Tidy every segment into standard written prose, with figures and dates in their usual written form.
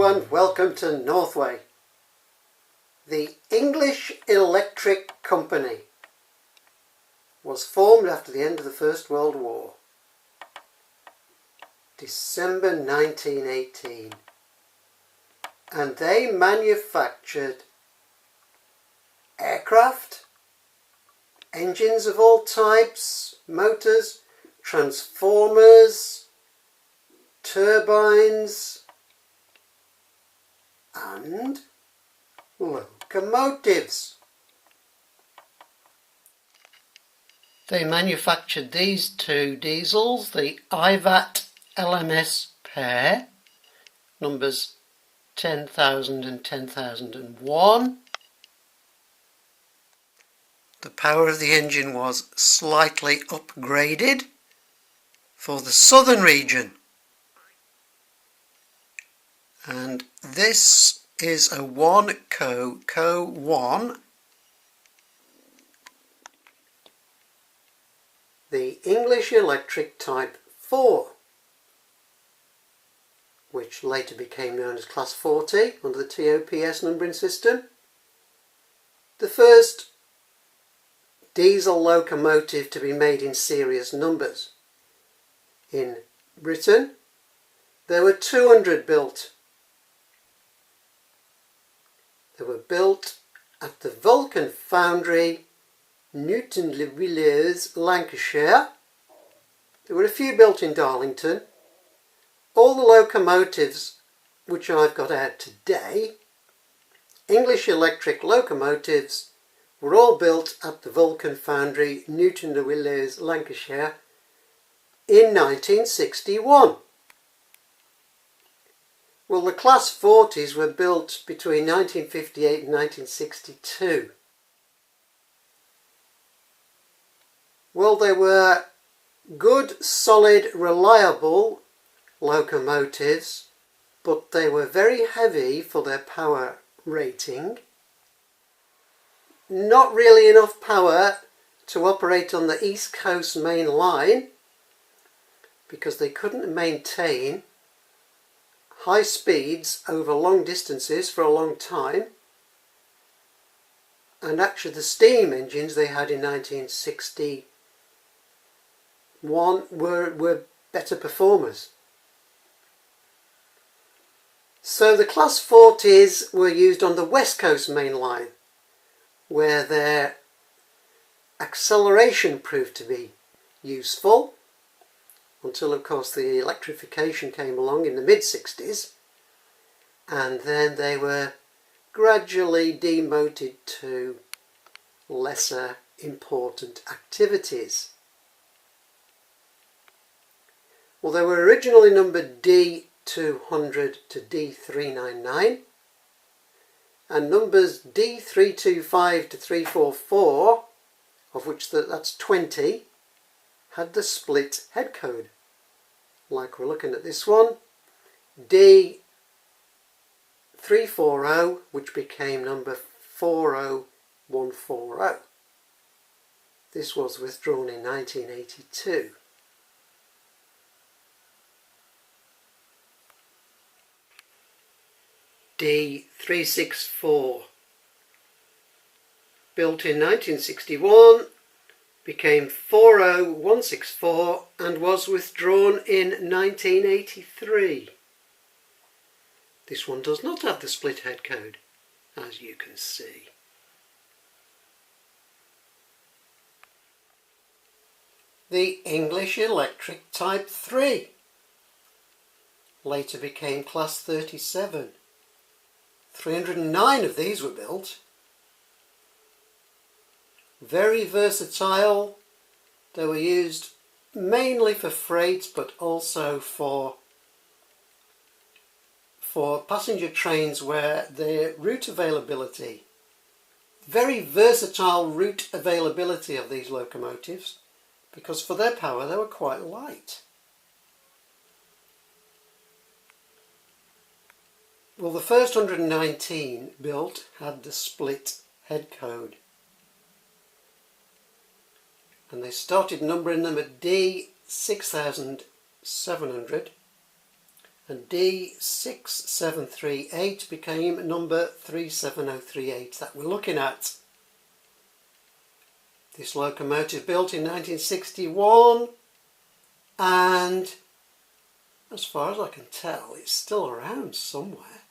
everyone, welcome to Northway. The English Electric Company was formed after the end of the First World War, December 1918, and they manufactured aircraft, engines of all types, motors, transformers, turbines and locomotives. They manufactured these two diesels, the IVAT LMS pair, numbers 10,000 and 10,001. The power of the engine was slightly upgraded for the southern region. And this is a Co 1. The English Electric Type 4, which later became known as Class 40 under the TOPS numbering system. The first diesel locomotive to be made in serious numbers. In Britain, there were 200 built. They were built at the Vulcan Foundry, Newton-le-Villiers, Lancashire. There were a few built in Darlington. All the locomotives which I've got out today, English Electric locomotives, were all built at the Vulcan Foundry, Newton-le-Villiers, Lancashire in 1961. Well, the Class 40s were built between 1958 and 1962. Well, they were good, solid, reliable locomotives, but they were very heavy for their power rating. Not really enough power to operate on the East Coast main line because they couldn't maintain high speeds over long distances for a long time, and actually the steam engines they had in 1961 were better performers. So the Class 40s were used on the West Coast main line, where their acceleration proved to be useful, until of course the electrification came along in the mid-60s, and then they were gradually demoted to lesser important activities. Well, they were originally numbered D200 to D399, and numbers D325 to 344, of which that's 20, had the split head code. Like we're looking at this one, D340, which became number 40140. This was withdrawn in 1982. D364, built in 1961, became 40164 and was withdrawn in 1983. This one does not have the split head code, as you can see. The English Electric Type 3 later became Class 37. 309 of these were built. Very versatile. They were used mainly for freight, but also for passenger trains where the route availability, very versatile route availability of these locomotives, because for their power they were quite light. Well, the first 119 built had the split head code, and they started numbering them at D6700 and D6738 became number 37038 that we're looking at. This locomotive built in 1961, and as far as I can tell, it's still around somewhere.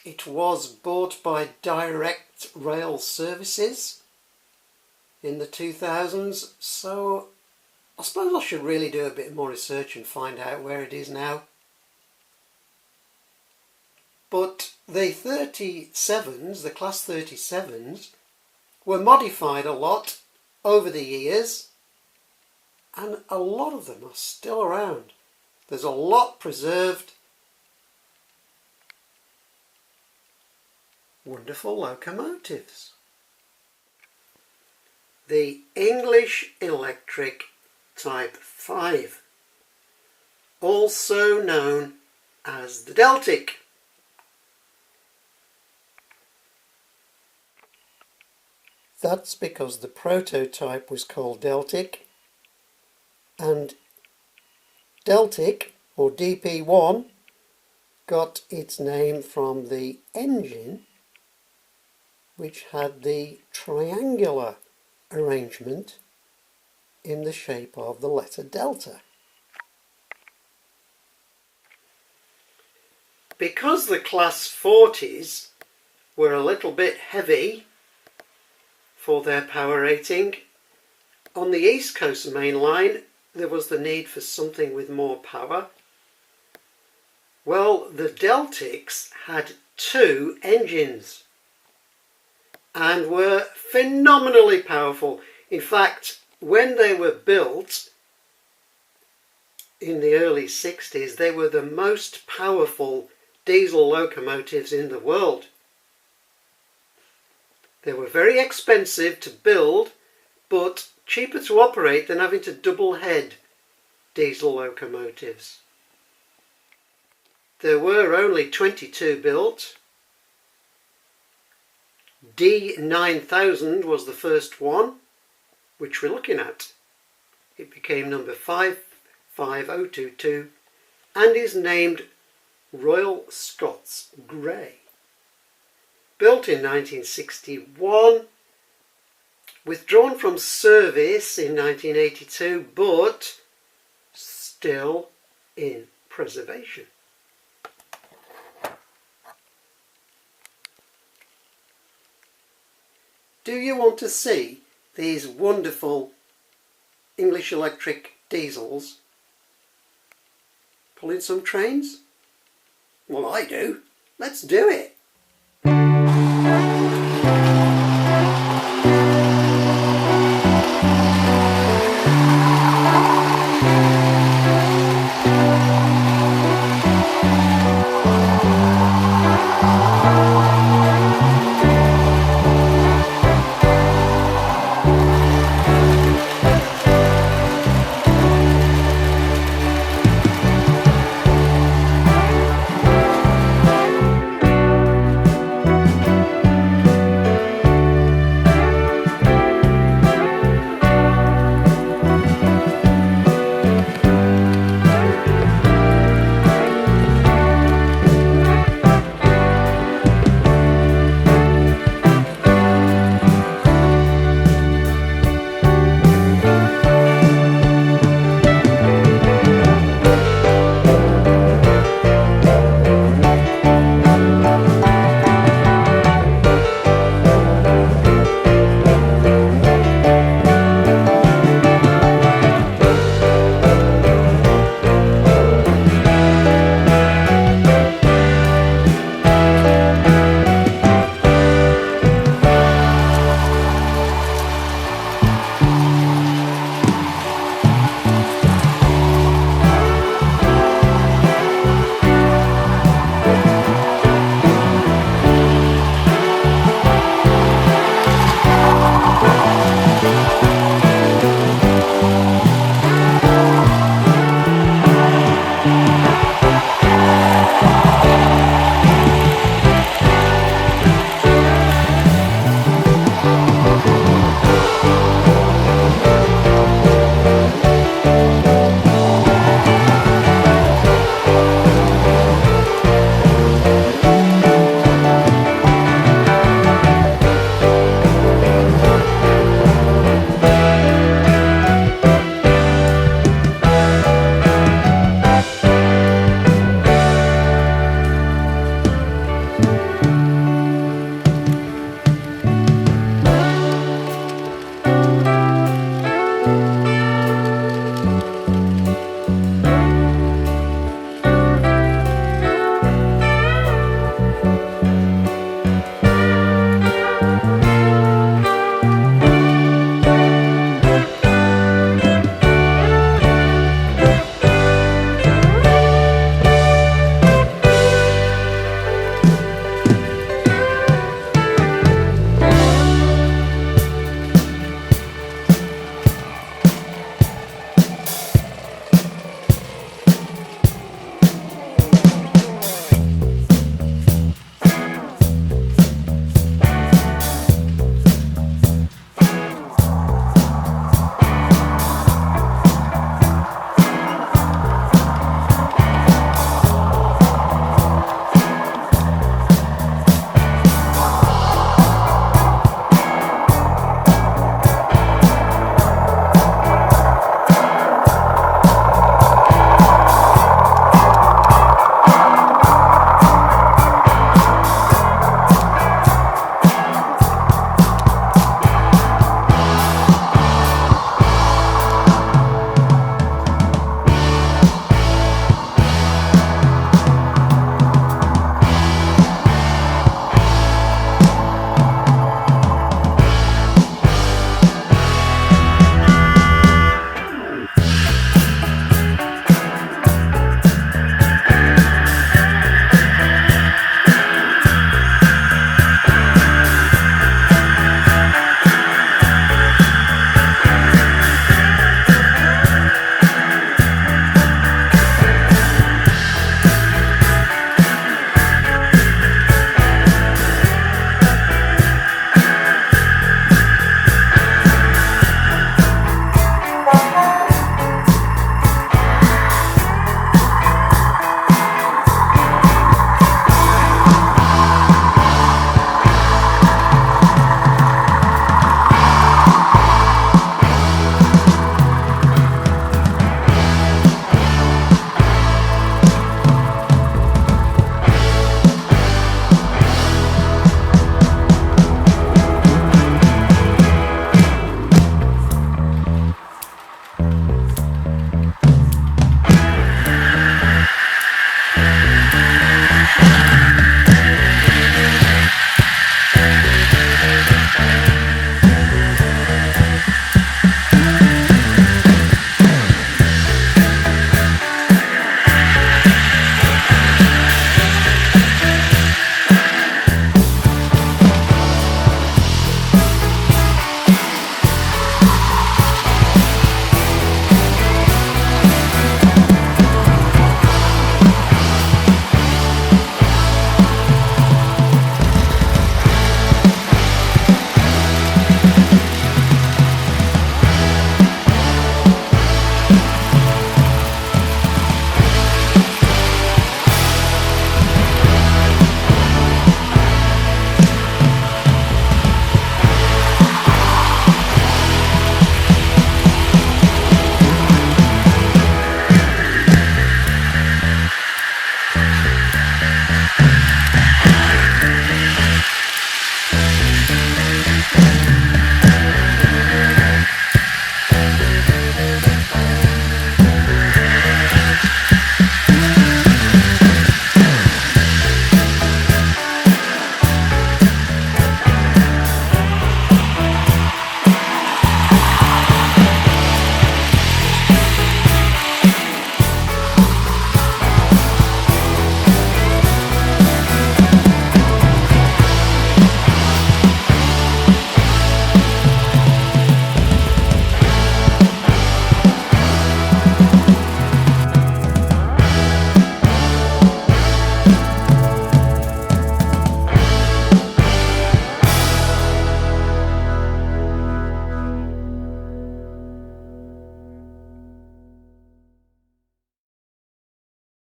It was bought by Direct Rail Services in the 2000s, so I suppose I should really do a bit more research and find out where it is now. But the 37s, the Class 37s, were modified a lot over the years, and a lot of them are still around. There's a lot preserved. Wonderful locomotives. The English Electric Type 5, also known as the Deltic. That's because the prototype was called Deltic, and Deltic, or DP1, got its name from the engine, which had the triangular arrangement in the shape of the letter delta. Because the Class 40s were a little bit heavy for their power rating, on the East Coast main line there was the need for something with more power. Well, the Deltics had 2 engines and were phenomenally powerful. In fact, when they were built in the early 60s, they were the most powerful diesel locomotives in the world. They were very expensive to build, but cheaper to operate than having to double head diesel locomotives. There were only 22 built. D9000 was the first one, which we're looking at. It became number 55022 and is named Royal Scots Grey. Built in 1961, withdrawn from service in 1982, but still in preservation. Do you want to see these wonderful English Electric diesels pulling some trains? Well, I do. Let's do it.